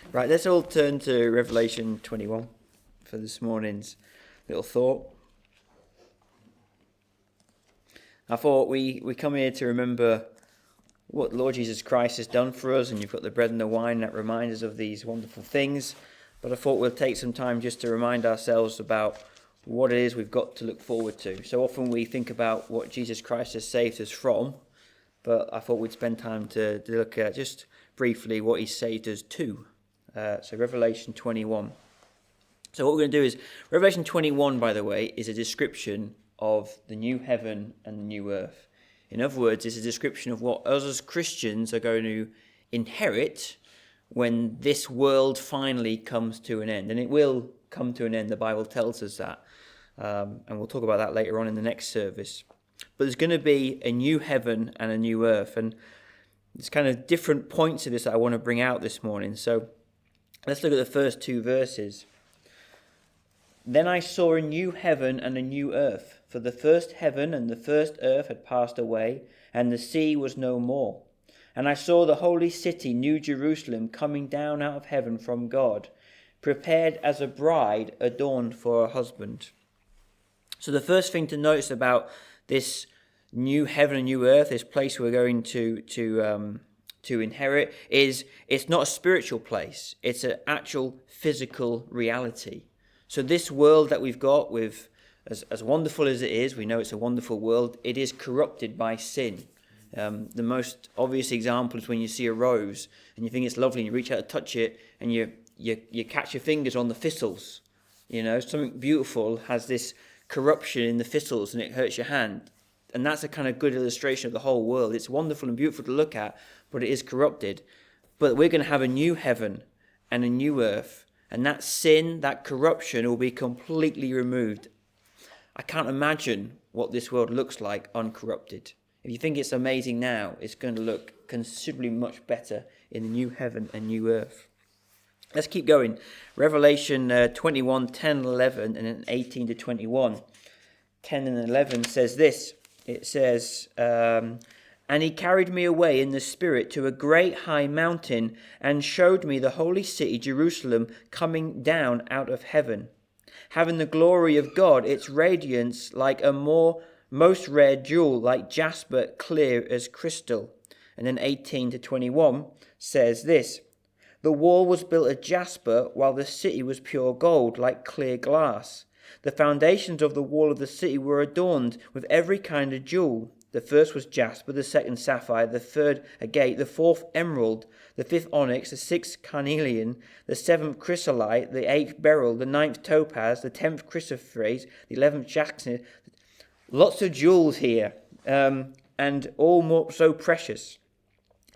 Right, let's all turn to Revelation 21 for this morning's little thought. I thought we come here to remember what the Lord Jesus Christ has done for us, and you've got the bread and the wine that remind us of these wonderful things. But I thought we'll take some time just to remind ourselves about what it is we've got to look forward to. So often we think about what Jesus Christ has saved us from, but I thought we'd spend time to look at just briefly what he saved us to. So Revelation 21. So what we're going to do is, Revelation 21, by the way, is a description of the new heaven and the new earth. In other words, it's a description of what us as Christians are going to inherit when this world finally comes to an end. And it will come to an end, the Bible tells us that. And we'll talk about that later on in the next service. But there's going to be a new heaven and a new earth. And there's kind of different points of this that I want to bring out this morning. So let's look at the first two verses. Then I saw a new heaven and a new earth, for the first heaven and the first earth had passed away, and the sea was no more. And I saw the holy city, New Jerusalem, coming down out of heaven from God, prepared as a bride adorned for her husband. So the first thing to notice about this new heaven and new earth, this place we're going to inherit, is it's not a spiritual place. It's an actual physical reality. So this world that we've got, with as wonderful as it is, we know it's a wonderful world, it is corrupted by sin. The most obvious example is when you see a rose and you think it's lovely and you reach out to touch it and you catch your fingers on the thistles. You know, something beautiful has this corruption in the thistles and it hurts your hand. And that's a kind of good illustration of the whole world. It's wonderful and beautiful to look at, but it is corrupted. But we're going to have a new heaven and a new earth. And that sin, that corruption will be completely removed. I can't imagine what this world looks like uncorrupted. If you think it's amazing now, it's going to look considerably much better in the new heaven and new earth. Let's keep going. Revelation 21, 10, 11, and then 18 to 21. 10 and 11 says this. It says, and he carried me away in the spirit to a great high mountain and showed me the holy city, Jerusalem, coming down out of heaven, having the glory of God, its radiance like a most rare jewel, like jasper, clear as crystal. And then 18 to 21 says this. The wall was built of jasper, while the city was pure gold, like clear glass. The foundations of the wall of the city were adorned with every kind of jewel. The first was jasper, the second sapphire, the third agate, the fourth emerald, the fifth onyx, the sixth carnelian, the seventh chrysolite, the eighth beryl, the ninth topaz, the 10th chrysoprase, the 11th jacinth. Lots of jewels here, and all more so precious.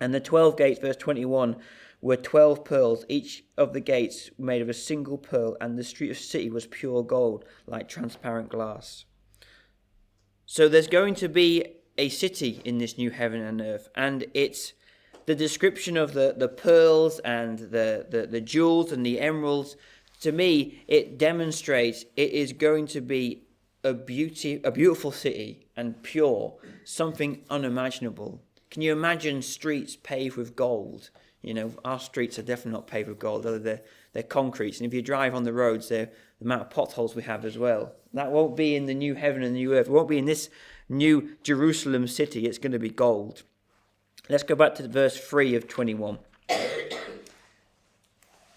And the 12 gates, verse 21, were 12 pearls, each of the gates made of a single pearl, and the street of the city was pure gold, like transparent glass. So there's going to be a city in this new heaven and earth, and it's the description of the pearls and the jewels and the emeralds. To me, it demonstrates it is going to be a beautiful city and pure, something unimaginable. Can you imagine streets paved with gold? You know, our streets are definitely not paved with gold, although they're concrete. And if you drive on the roads, the amount of potholes we have as well. That won't be in the new heaven and the new earth. It won't be in this new Jerusalem city. It's going to be gold. Let's go back to verse 3 of 21.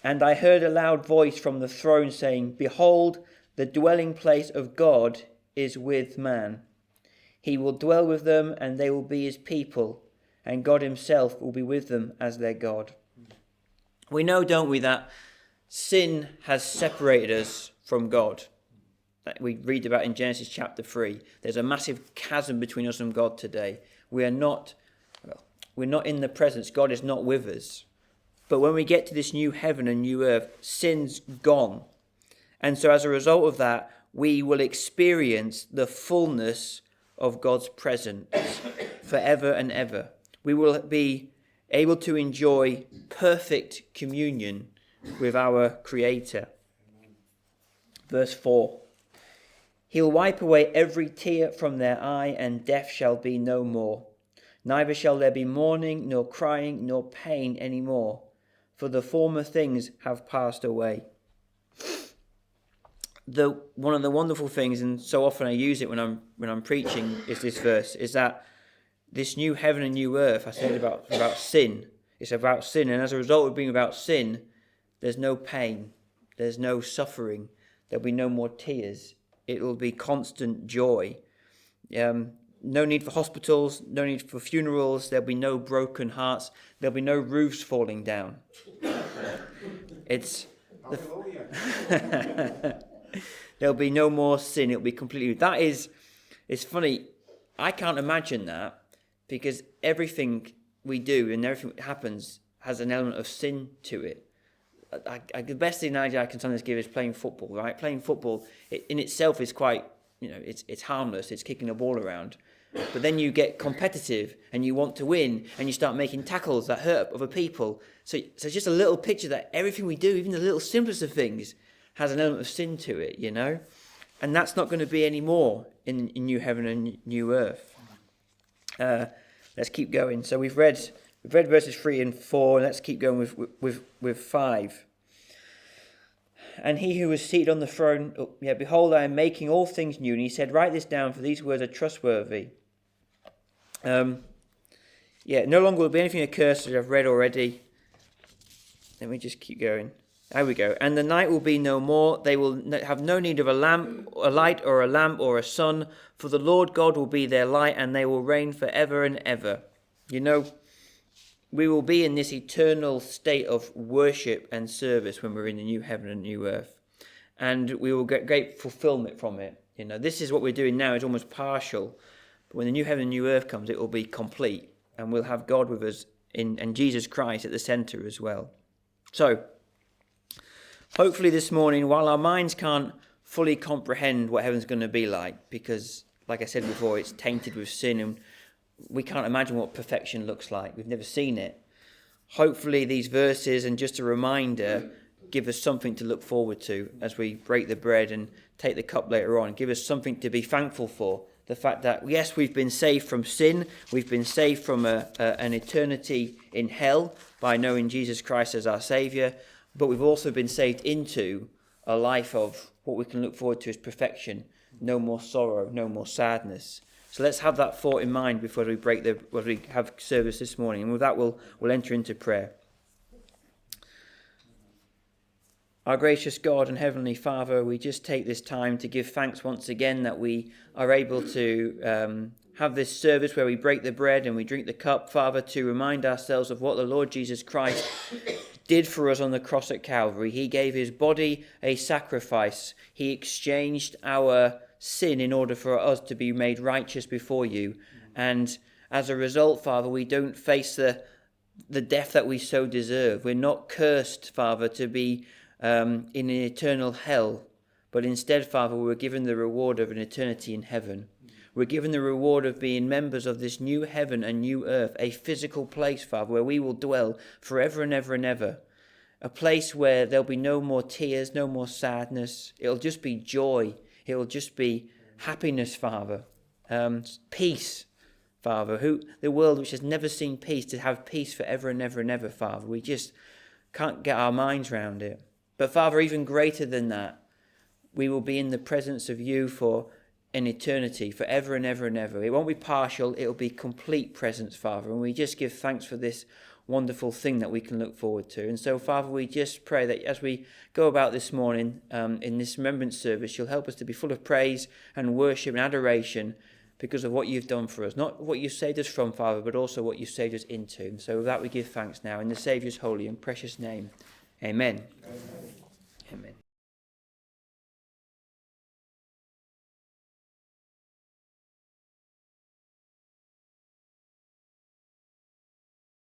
And I heard a loud voice from the throne saying, Behold, the dwelling place of God is with man. He will dwell with them, and they will be his people, and God himself will be with them as their God. We know, don't we, that sin has separated us from God. We read about in Genesis chapter 3. There's a massive chasm between us and God today. We're not in the presence. God is not with us. But when we get to this new heaven and new earth, sin's gone. And so as a result of that, we will experience the fullness of God's presence forever and ever. We will be able to enjoy perfect communion with our Creator. Verse 4. He'll wipe away every tear from their eye, and death shall be no more. Neither shall there be mourning, nor crying, nor pain any more. for the former things have passed away. One of the wonderful things, and so often I use it when I'm preaching, is this verse, is that this new heaven and new earth, I said about sin. It's about sin, and as a result of being about sin, there's no pain, there's no suffering, there'll be no more tears. It will be constant joy. No need for hospitals, no need for funerals, there'll be no broken hearts, there'll be no roofs falling down. There'll be no more sin, it'll be completely... It's funny, I can't imagine that, because everything we do and everything that happens has an element of sin to it. The best analogy I can sometimes give is playing football, right? Playing football in itself is quite, it's harmless, it's kicking a ball around. But then you get competitive and you want to win and you start making tackles that hurt other people. So it's just a little picture that everything we do, even the little simplest of things, has an element of sin to it, And that's not going to be any more in new heaven and new earth. Let's keep going. So we've read verses 3 and 4, and let's keep going with 5. And he who was seated on the throne, behold, I am making all things new. And he said, write this down, for these words are trustworthy. No longer will be anything accursed, as I've read already. Let me just keep going. There we go. And the night will be no more. They will have no need of a light or a lamp or a sun, for the Lord God will be their light, and they will reign forever and ever. We will be in this eternal state of worship and service when we're in the new heaven and new earth. And we will get great fulfillment from it. This is what we're doing now is almost partial. But when the new heaven and new earth comes, it will be complete. And we'll have God with us and Jesus Christ at the centre as well. So, hopefully this morning, while our minds can't fully comprehend what heaven's going to be like, because, like I said before, it's tainted with sin and we can't imagine what perfection looks like. We've never seen it. Hopefully these verses and just a reminder give us something to look forward to as we break the bread and take the cup later on. Give us something to be thankful for. The fact that, yes, we've been saved from sin. We've been saved from an eternity in hell by knowing Jesus Christ as our Saviour. But we've also been saved into a life of what we can look forward to as perfection. No more sorrow, no more sadness. So let's have that thought in mind before we have service this morning. And with that, we'll enter into prayer. Our gracious God and Heavenly Father, we just take this time to give thanks once again that we are able to have this service where we break the bread and we drink the cup, Father, to remind ourselves of what the Lord Jesus Christ did for us on the cross at Calvary. He gave his body a sacrifice. He exchanged our sin in order for us to be made righteous before you. And as a result, Father, we don't face the death that we so deserve. We're not cursed, Father, to be in an eternal hell, but instead, Father, we're given the reward of an eternity in heaven. We're given the reward of being members of this new heaven and new earth, a physical place, Father, where we will dwell forever and ever and ever. A place where there'll be no more tears, no more sadness. It'll just be joy. It will just be happiness, Father. Peace, Father. The world which has never seen peace, to have peace forever and ever and ever, Father. We just can't get our minds around it. But, Father, even greater than that, we will be in the presence of you for an eternity, forever and ever and ever. It won't be partial, it will be complete presence, Father. And we just give thanks for this wonderful thing that we can look forward to. And so, Father, we just pray that as we go about this morning in this remembrance service, you'll help us to be full of praise and worship and adoration because of what you've done for us. Not what you saved us from, Father, but also what you saved us into. And so with that we give thanks now in the Saviour's holy and precious name. Amen. Amen. Amen.